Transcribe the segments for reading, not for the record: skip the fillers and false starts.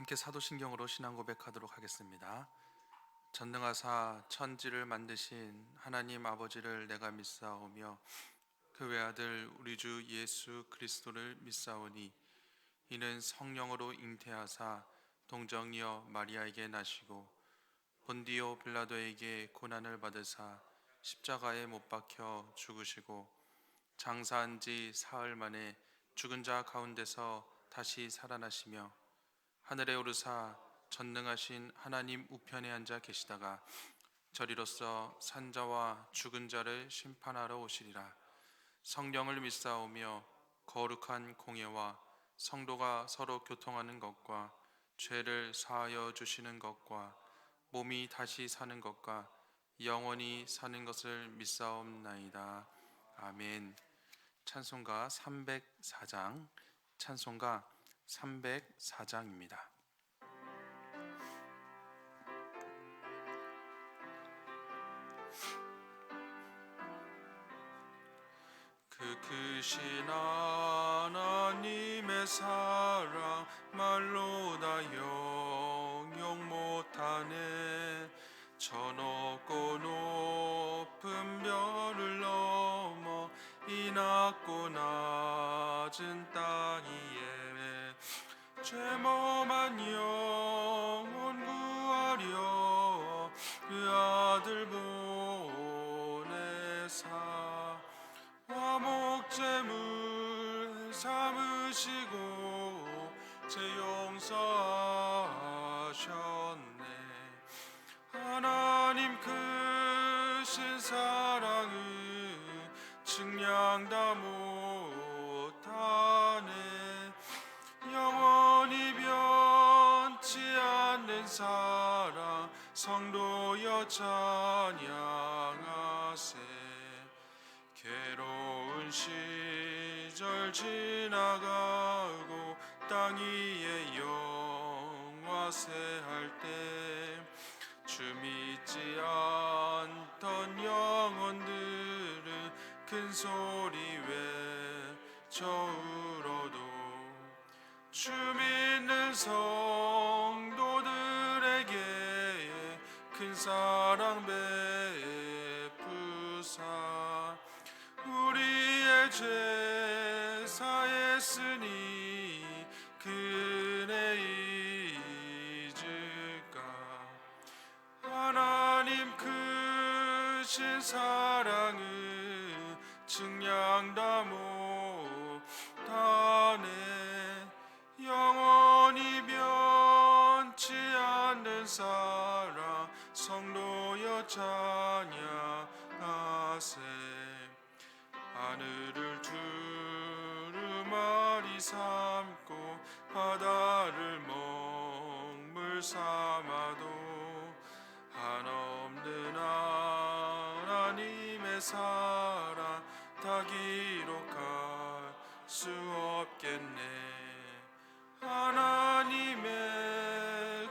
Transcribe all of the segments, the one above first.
함께 사도신경으로 신앙 고백하도록 하겠습니다. 전능하사 천지를 만드신 하나님 아버지를 내가 믿사오며 그 외아들 우리 주 예수 그리스도를 믿사오니 이는 성령으로 잉태하사 동정이여 마리아에게 나시고 본디오 빌라도에게 고난을 받으사 십자가에 못 박혀 죽으시고 장사한 지 사흘 만에 죽은 자 가운데서 다시 살아나시며 하늘에 오르사 전능하신 하나님 우편에 앉아 계시다가 저리로서 산자와 죽은 자를 심판하러 오시리라. 성령을 믿사오며 거룩한 공예와 성도가 서로 교통하는 것과 죄를 사하여 주시는 것과 몸이 다시 사는 것과 영원히 사는 것을 믿사옵나이다. 아멘. 찬송가 304장, 찬송가 304장입니다. 그 크신 하나님의 사랑 말로 다 영영 못하네. 저 높고 높은 별을 넘어 이 낮고 낮은 땅 위에 죄범한 영혼 구하려 그 아들 보내사 화목제물 삼으시고 죄 용서하셨네. 하나님 크신 사랑은 측량 다 못하네. 영원히 변치 않는 사랑 성도여 찬양하세. 괴로운 시절 지나가고 땅 위에 영화세할 때 주 믿지 않던 영혼들은 큰 소리 외쳐 울어도 주 믿는 성도들에게 큰 사랑 베푸사 우리의 죄 사했으니 그 은혜 잊을까. 하나님 크신 사랑은 측량 다 못하네. 영원히 변치 않는 사랑 성도여 찬양하세. 하늘을 두루마리 삼고 바다를 먹물 삼아도 한없는 하나님의 사랑 다 기록할 수 없겠네. 하나님의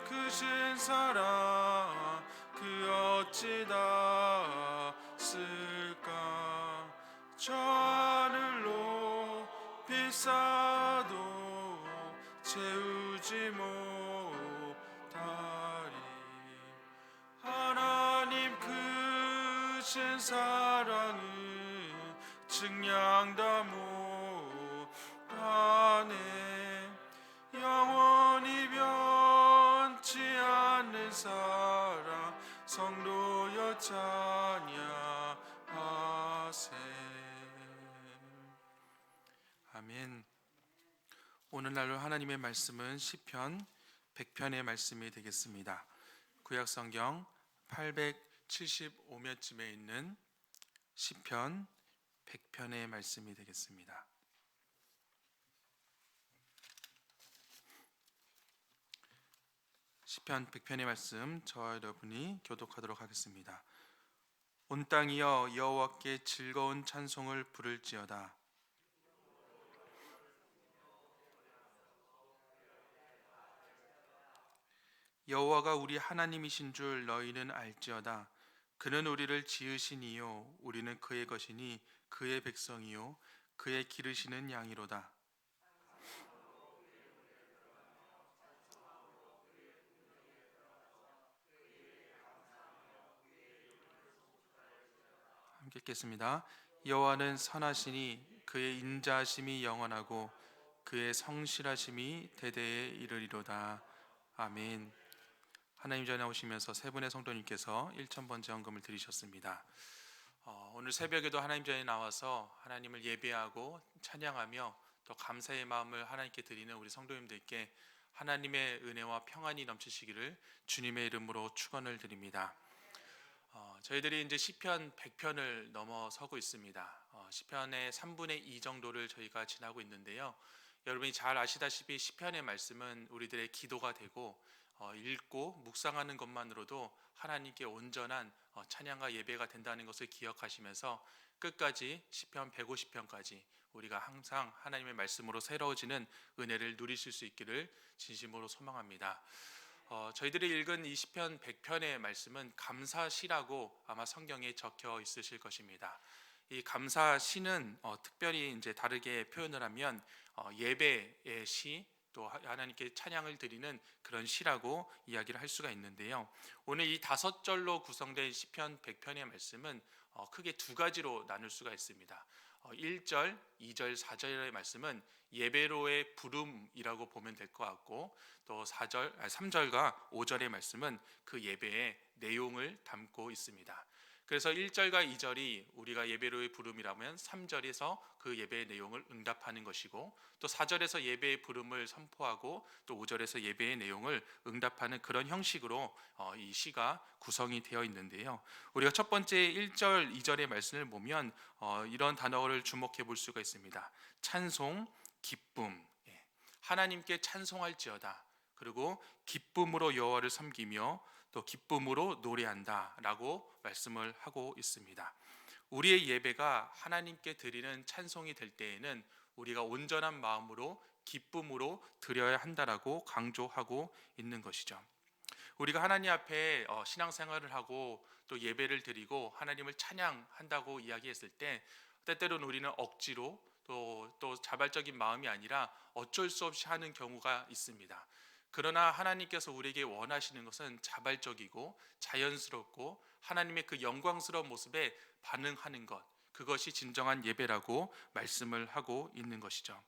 크신 사랑 그 어찌 다 쓸까. 저 하늘로 비싸도 채우지 못하리. 하나님 크신 사랑은 측량 다 못하네. 영원히 변치 않는 사랑 성도여 찬양하세. 아멘. 오늘날로 하나님의 말씀은 시편 100편의 말씀이 되겠습니다. 구약성경 875면쯤에 있는 시편 100편의 말씀이 되겠습니다. 시편 100편의 말씀 저와 여러분이 교독하도록 하겠습니다. 온 땅이여 여호와께 즐거운 찬송을 부를지어다. 여호와가 우리 하나님이신 줄 너희는 알지어다. 그는 우리를 지으신 이요 우리는 그의 것이니 그의 백성이요 그의 기르시는 양이로다. 함께 읽겠습니다. 여호와는 선하시니 그의 인자하심이 영원하고 그의 성실하심이 대대에 이르리로다. 아멘. 하나님 전에 오시면서 세 분의 성도님께서 1000번째 헌금을 드리셨습니다. 오늘 새벽에도 하나님 전에 나와서 하나님을 예배하고 찬양하며 또 감사의 마음을 하나님께 드리는 우리 성도님들께 하나님의 은혜와 평안이 넘치시기를 주님의 이름으로 축원을 드립니다. 저희들이 이제 시편 100편을 넘어서고 있습니다. 시편의 3분의 2 정도를 저희가 지나고 있는데요. 여러분이 잘 아시다시피 시편의 말씀은 우리들의 기도가 되고 읽고 묵상하는 것만으로도 하나님께 온전한 찬양과 예배가 된다는 것을 기억하시면서 끝까지 시편 150편까지 우리가 항상 하나님의 말씀으로 새로워지는 은혜를 누리실 수 있기를 진심으로 소망합니다. 저희들이 읽은 이 시편 100편의 말씀은 감사시라고 아마 성경에 적혀 있으실 것입니다. 이 감사시는 특별히 이제 다르게 표현을 하면 예배의 시, 또 하나님께 찬양을 드리는 그런 시라고 이야기를 할 수가 있는데요. 오늘 이 5절로 구성된 시편 100편의 말씀은 크게 두 가지로 나눌 수가 있습니다. 1절, 2절, 4절의 말씀은 예배로의 부름이라고 보면 될 것 같고, 또 3절과 5절의 말씀은 그 예배의 내용을 담고 있습니다. 그래서 1절과 2절이 우리가 예배로의 부름이라면 3절에서 그 예배의 내용을 응답하는 것이고, 또 4절에서 예배의 부름을 선포하고 또 5절에서 예배의 내용을 응답하는 그런 형식으로 이 시가 구성이 되어 있는데요. 우리가 첫 번째 1절, 2절의 말씀을 보면 이런 단어를 주목해 볼 수가 있습니다. 찬송, 기쁨, 하나님께 찬송할지어다. 그리고 기쁨으로 여호와를 섬기며 또 기쁨으로 노래한다 라고 말씀을 하고 있습니다. 우리의 예배가 하나님께 드리는 찬송이 될 때에는 우리가 온전한 마음으로 기쁨으로 드려야 한다라고 강조하고 있는 것이죠. 우리가 하나님 앞에 신앙생활을 하고 또 예배를 드리고 하나님을 찬양한다고 이야기했을 때 때때로는 우리는 억지로 또 자발적인 마음이 아니라 어쩔 수 없이 하는 경우가 있습니다. 그러나 하나님께서 우리에게 원하시는 것은 자발적이고 자연스럽고 하나님의 그 영광스러운 모습에 반응하는 것, 그것이 진정한 예배라고 말씀을 하고 있는 것이죠.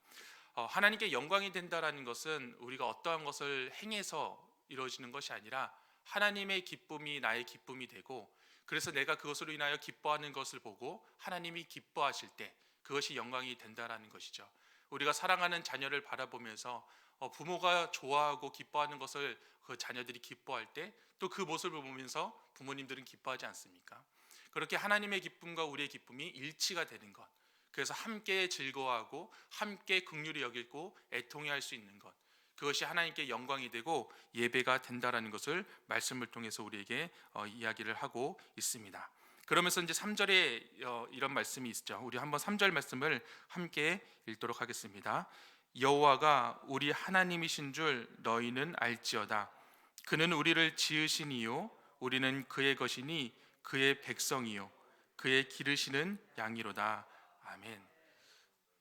하나님께 영광이 된다라는 것은 우리가 어떠한 것을 행해서 이루어지는 것이 아니라 하나님의 기쁨이 나의 기쁨이 되고, 그래서 내가 그것으로 인하여 기뻐하는 것을 보고 하나님이 기뻐하실 때 그것이 영광이 된다라는 것이죠. 우리가 사랑하는 자녀를 바라보면서 부모가 좋아하고 기뻐하는 것을 그 자녀들이 기뻐할 때 또 그 모습을 보면서 부모님들은 기뻐하지 않습니까? 그렇게 하나님의 기쁨과 우리의 기쁨이 일치가 되는 것, 그래서 함께 즐거워하고 함께 긍휼히 여기고 애통해할 수 있는 것, 그것이 하나님께 영광이 되고 예배가 된다라는 것을 말씀을 통해서 우리에게 이야기를 하고 있습니다. 그러면서 이제 3절에 이런 말씀이 있죠. 우리 한번 3절 말씀을 함께 읽도록 하겠습니다. 여호와가 우리 하나님이신 줄 너희는 알지어다. 그는 우리를 지으시니요 우리는 그의 것이니 그의 백성이요 그의 기르시는 양이로다. 아멘.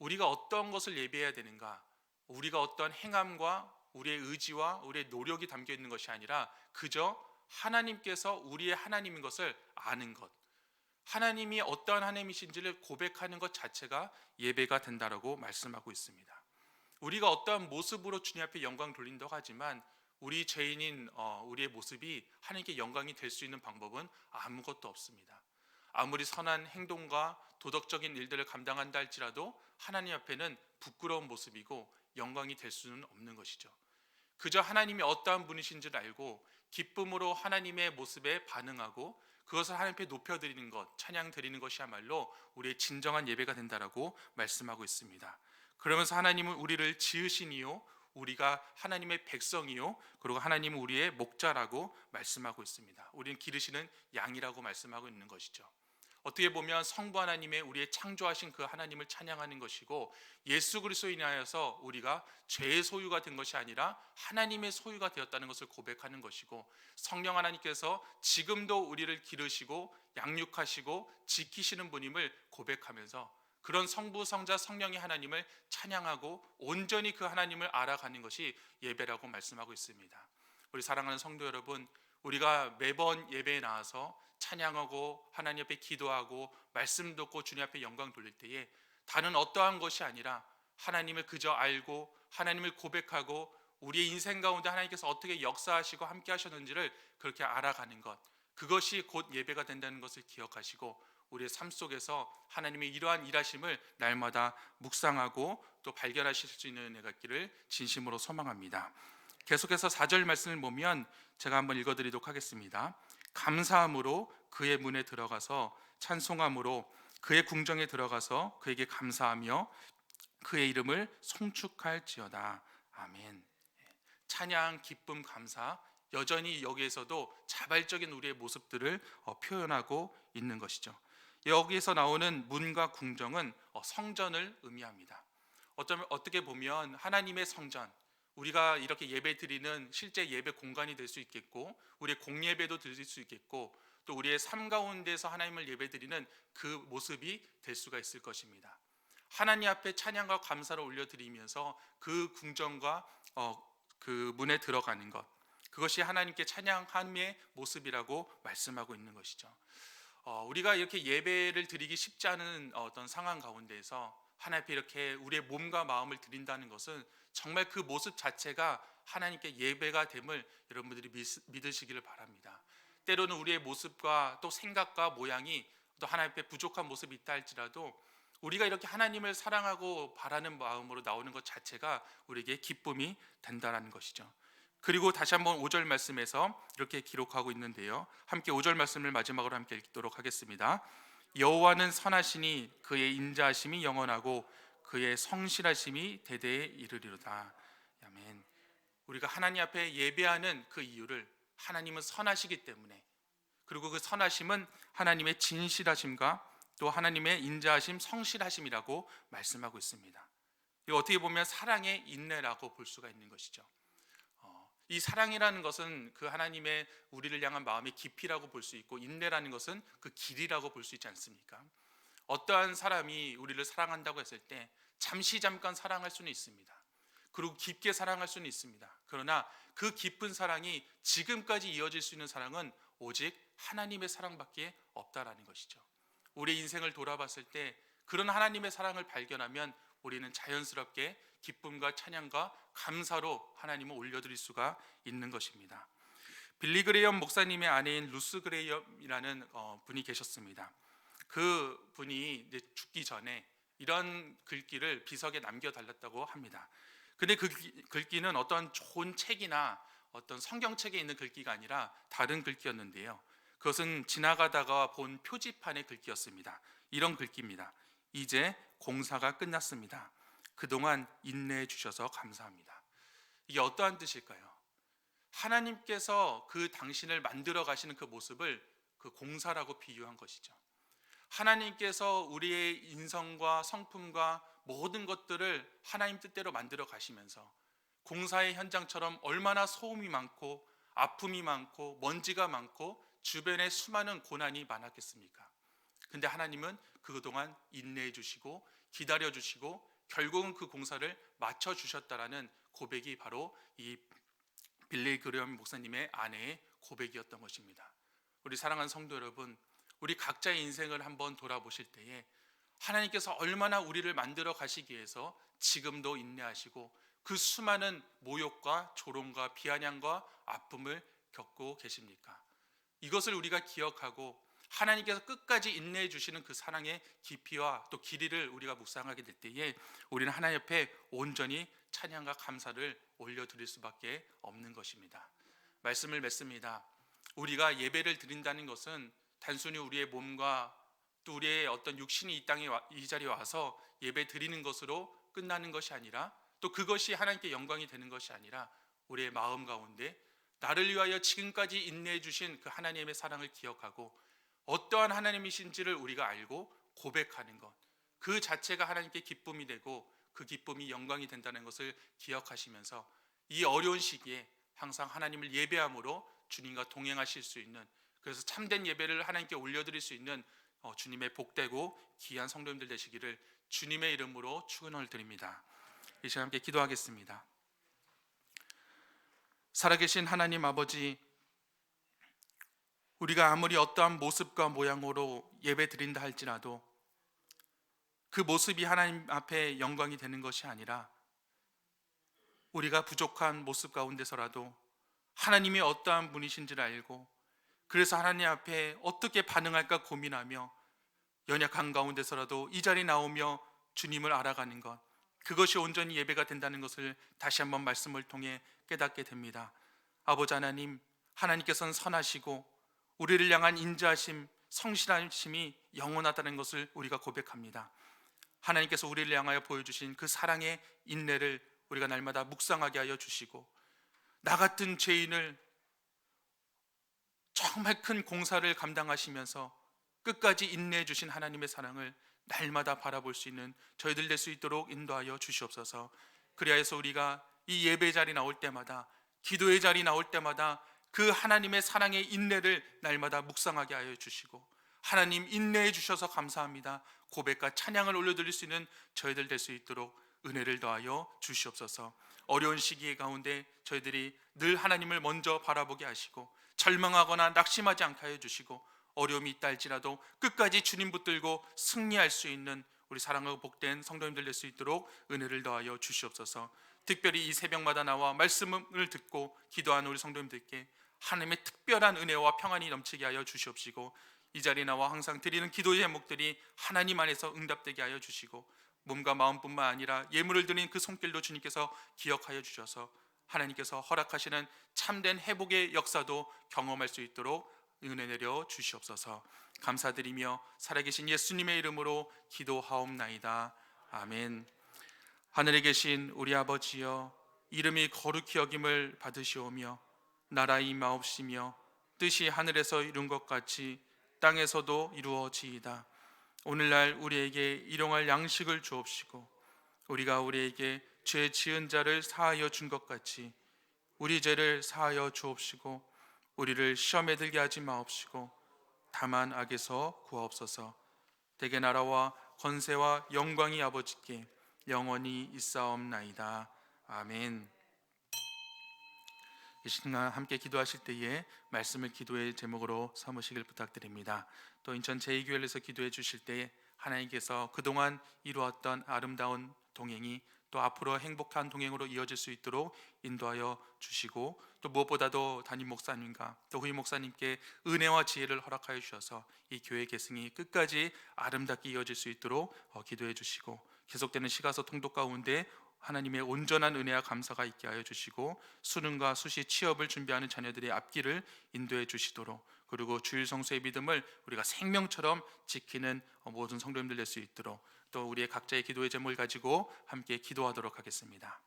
우리가 어떤 것을 예배해야 되는가? 우리가 어떤 행함과 우리의 의지와 우리의 노력이 담겨 있는 것이 아니라 그저 하나님께서 우리의 하나님인 것을 아는 것, 하나님이 어떠한 하나님이신지를 고백하는 것 자체가 예배가 된다라고 말씀하고 있습니다. 우리가 어떠한 모습으로 주님 앞에 영광 돌린다고 하지만 우리 죄인인 우리의 모습이 하나님께 영광이 될 수 있는 방법은 아무것도 없습니다. 아무리 선한 행동과 도덕적인 일들을 감당한다 할지라도 하나님 앞에는 부끄러운 모습이고 영광이 될 수는 없는 것이죠. 그저 하나님이 어떠한 분이신지를 알고 기쁨으로 하나님의 모습에 반응하고 그것을 하나님 앞에 높여드리는 것, 찬양 드리는 것이야말로 우리의 진정한 예배가 된다라고 말씀하고 있습니다. 그러면서 하나님은 우리를 지으시니요 우리가 하나님의 백성이요 그리고 하나님은 우리의 목자라고 말씀하고 있습니다. 우리는 기르시는 양이라고 말씀하고 있는 것이죠. 어떻게 보면 성부 하나님의 우리의 창조하신 그 하나님을 찬양하는 것이고, 예수 그리스도에 인하여서 우리가 죄의 소유가 된 것이 아니라 하나님의 소유가 되었다는 것을 고백하는 것이고, 성령 하나님께서 지금도 우리를 기르시고 양육하시고 지키시는 분임을 고백하면서 그런 성부 성자 성령의 하나님을 찬양하고 온전히 그 하나님을 알아가는 것이 예배라고 말씀하고 있습니다. 우리 사랑하는 성도 여러분, 우리가 매번 예배에 나와서 찬양하고 하나님 앞에 기도하고 말씀 듣고 주님 앞에 영광 돌릴 때에 다른 어떠한 것이 아니라 하나님을 그저 알고 하나님을 고백하고 우리의 인생 가운데 하나님께서 어떻게 역사하시고 함께 하셨는지를 그렇게 알아가는 것, 그것이 곧 예배가 된다는 것을 기억하시고 우리의 삶 속에서 하나님의 이러한 일하심을 날마다 묵상하고 또 발견하실 수 있는 은혜가 있기를 진심으로 소망합니다. 계속해서 4절 말씀을 보면 제가 한번 읽어드리도록 하겠습니다. 감사함으로 그의 문에 들어가서 찬송함으로 그의 궁정에 들어가서 그에게 감사하며 그의 이름을 송축할지어다. 아멘. 찬양, 기쁨, 감사, 여전히 여기에서도 자발적인 우리의 모습들을 표현하고 있는 것이죠. 여기에서 나오는 문과 궁정은 성전을 의미합니다. 어떻게 보면 하나님의 성전, 우리가 이렇게 예배 드리는 실제 예배 공간이 될 수 있겠고, 우리의 공예배도 드릴 수 있겠고, 또 우리의 삶 가운데서 하나님을 예배 드리는 그 모습이 될 수가 있을 것입니다. 하나님 앞에 찬양과 감사를 올려드리면서 그 궁정과 그 문에 들어가는 것, 그것이 하나님께 찬양함의 모습이라고 말씀하고 있는 것이죠. 우리가 이렇게 예배를 드리기 쉽지 않은 어떤 상황 가운데에서 하나님 앞에 이렇게 우리의 몸과 마음을 드린다는 것은 정말 그 모습 자체가 하나님께 예배가 됨을 여러분들이 믿으시기를 바랍니다. 때로는 우리의 모습과 또 생각과 모양이 또 하나님 앞에 부족한 모습이 있다 할지라도 우리가 이렇게 하나님을 사랑하고 바라는 마음으로 나오는 것 자체가 우리에게 기쁨이 된다는 것이죠. 그리고 다시 한번 5절 말씀에서 이렇게 기록하고 있는데요, 함께 5절 말씀을 마지막으로 함께 읽도록 하겠습니다. 여호와는 선하시니 그의 인자하심이 영원하고 그의 성실하심이 대대에 이르리로다. 아멘. 우리가 하나님 앞에 예배하는 그 이유를 하나님은 선하시기 때문에, 그리고 그 선하심은 하나님의 진실하심과 또 하나님의 인자하심, 성실하심이라고 말씀하고 있습니다. 이거 어떻게 보면 사랑의 인내라고 볼 수가 있는 것이죠. 이 사랑이라는 것은 그 하나님의 우리를 향한 마음의 깊이라고 볼 수 있고, 인내라는 것은 그 길이라고 볼 수 있지 않습니까? 어떠한 사람이 우리를 사랑한다고 했을 때 잠시 잠깐 사랑할 수는 있습니다. 그리고 깊게 사랑할 수는 있습니다. 그러나 그 깊은 사랑이 지금까지 이어질 수 있는 사랑은 오직 하나님의 사랑밖에 없다라는 것이죠. 우리의 인생을 돌아봤을 때 그런 하나님의 사랑을 발견하면 우리는 자연스럽게 기쁨과 찬양과 감사로 하나님을 올려드릴 수가 있는 것입니다. 빌리 그레이엄 목사님의 아내인 루스 그레이엄이라는 분이 계셨습니다. 그 분이 이제 죽기 전에 이런 글귀를 비석에 남겨달랐다고 합니다. 근데 그 글귀는 어떤 좋은 책이나 어떤 성경책에 있는 글귀가 아니라 다른 글귀였는데요, 그것은 지나가다가 본 표지판의 글귀였습니다. 이런 글귀입니다. 이제 공사가 끝났습니다. 그동안 인내해 주셔서 감사합니다. 이게 어떠한 뜻일까요? 하나님께서 그 당신을 만들어 가시는 그 모습을 그 공사라고 비유한 것이죠. 하나님께서 우리의 인성과 성품과 모든 것들을 하나님 뜻대로 만들어 가시면서 공사의 현장처럼 얼마나 소음이 많고 아픔이 많고 먼지가 많고 주변에 수많은 고난이 많았겠습니까? 근데 하나님은 그동안 인내해 주시고 기다려 주시고 결국은 그 공사를 마쳐 주셨다라는 고백이 바로 이 빌리 그레이엄 목사님의 아내의 고백이었던 것입니다. 우리 사랑하는 성도 여러분, 우리 각자의 인생을 한번 돌아보실 때에 하나님께서 얼마나 우리를 만들어 가시기 위해서 지금도 인내하시고 그 수많은 모욕과 조롱과 비아냥과 아픔을 겪고 계십니까? 이것을 우리가 기억하고 하나님께서 끝까지 인내해 주시는 그 사랑의 깊이와 또 길이를 우리가 묵상하게 될 때에 우리는 하나님 옆에 온전히 찬양과 감사를 올려드릴 수밖에 없는 것입니다. 말씀을 맺습니다. 우리가 예배를 드린다는 것은 단순히 우리의 몸과 또 우리의 어떤 육신이 이 자리에 와서 예배 드리는 것으로 끝나는 것이 아니라, 또 그것이 하나님께 영광이 되는 것이 아니라 우리의 마음 가운데 나를 위하여 지금까지 인내해 주신 그 하나님의 사랑을 기억하고 어떠한 하나님이신지를 우리가 알고 고백하는 것, 그 자체가 하나님께 기쁨이 되고 그 기쁨이 영광이 된다는 것을 기억하시면서 이 어려운 시기에 항상 하나님을 예배함으로 주님과 동행하실 수 있는, 그래서 참된 예배를 하나님께 올려드릴 수 있는 주님의 복되고 귀한 성도님들 되시기를 주님의 이름으로 축원을 드립니다. 이 시간 함께 기도하겠습니다. 살아계신 하나님 아버지, 우리가 아무리 어떠한 모습과 모양으로 예배 드린다 할지라도 그 모습이 하나님 앞에 영광이 되는 것이 아니라 우리가 부족한 모습 가운데서라도 하나님이 어떠한 분이신지를 알고 그래서 하나님 앞에 어떻게 반응할까 고민하며 연약한 가운데서라도 이 자리에 나오며 주님을 알아가는 것, 그것이 온전히 예배가 된다는 것을 다시 한번 말씀을 통해 깨닫게 됩니다. 아버지 하나님, 하나님께서는 선하시고 우리를 향한 인자하심, 성실하심이 영원하다는 것을 우리가 고백합니다. 하나님께서 우리를 향하여 보여주신 그 사랑의 인내를 우리가 날마다 묵상하게 하여 주시고, 나 같은 죄인을 정말 큰 공사를 감당하시면서 끝까지 인내해 주신 하나님의 사랑을 날마다 바라볼 수 있는 저희들 될 수 있도록 인도하여 주시옵소서. 그리하여서 우리가 이 예배 자리 나올 때마다, 기도의 자리 나올 때마다 그 하나님의 사랑의 인내를 날마다 묵상하게 하여 주시고, 하나님 인내해 주셔서 감사합니다 고백과 찬양을 올려드릴 수 있는 저희들 될 수 있도록 은혜를 더하여 주시옵소서. 어려운 시기 가운데 저희들이 늘 하나님을 먼저 바라보게 하시고 절망하거나 낙심하지 않게 하여 주시고, 어려움이 있다 할지라도 끝까지 주님 붙들고 승리할 수 있는 우리 사랑하고 복된 성도님들 될 수 있도록 은혜를 더하여 주시옵소서. 특별히 이 새벽마다 나와 말씀을 듣고 기도하는 우리 성도님들께 하나님의 특별한 은혜와 평안이 넘치게 하여 주시옵시고, 이 자리에 나와 항상 드리는 기도의 제목들이 하나님 안에서 응답되게 하여 주시고, 몸과 마음뿐만 아니라 예물을 드린 그 손길도 주님께서 기억하여 주셔서 하나님께서 허락하시는 참된 회복의 역사도 경험할 수 있도록 은혜 내려 주시옵소서. 감사드리며 살아계신 예수님의 이름으로 기도하옵나이다. 아멘. 하늘에 계신 우리 아버지여, 이름이 거룩히 여김을 받으시오며 나라의 임하옵시며 뜻이 하늘에서 이룬 것 같이 땅에서도 이루어지이다. 오늘날 우리에게 일용할 양식을 주옵시고, 우리가 우리에게 죄 지은 자를 사하여 준 것 같이 우리 죄를 사하여 주옵시고, 우리를 시험에 들게 하지 마옵시고 다만 악에서 구하옵소서. 대개 나라와 권세와 영광이 아버지께 영원히 있사옵나이다. 아멘. 이 시간 함께 기도하실 때에 말씀을 기도의 제목으로 삼으시길 부탁드립니다. 또 인천 제2교회에서 기도해 주실 때에 하나님께서 그동안 이루었던 아름다운 동행이 또 앞으로 행복한 동행으로 이어질 수 있도록 인도하여 주시고, 또 무엇보다도 담임 목사님과 또 후임 목사님께 은혜와 지혜를 허락하여 주셔서 이 교회 계승이 끝까지 아름답게 이어질 수 있도록 기도해 주시고, 계속되는 시가서 통독 가운데 하나님의 온전한 은혜와 감사가 있게 하여 주시고, 수능과 수시 취업을 준비하는 자녀들의 앞길을 인도해 주시도록, 그리고 주일 성수의 믿음을 우리가 생명처럼 지키는 모든 성도님들 될 수 있도록, 또 우리의 각자의 기도의 제목을 가지고 함께 기도하도록 하겠습니다.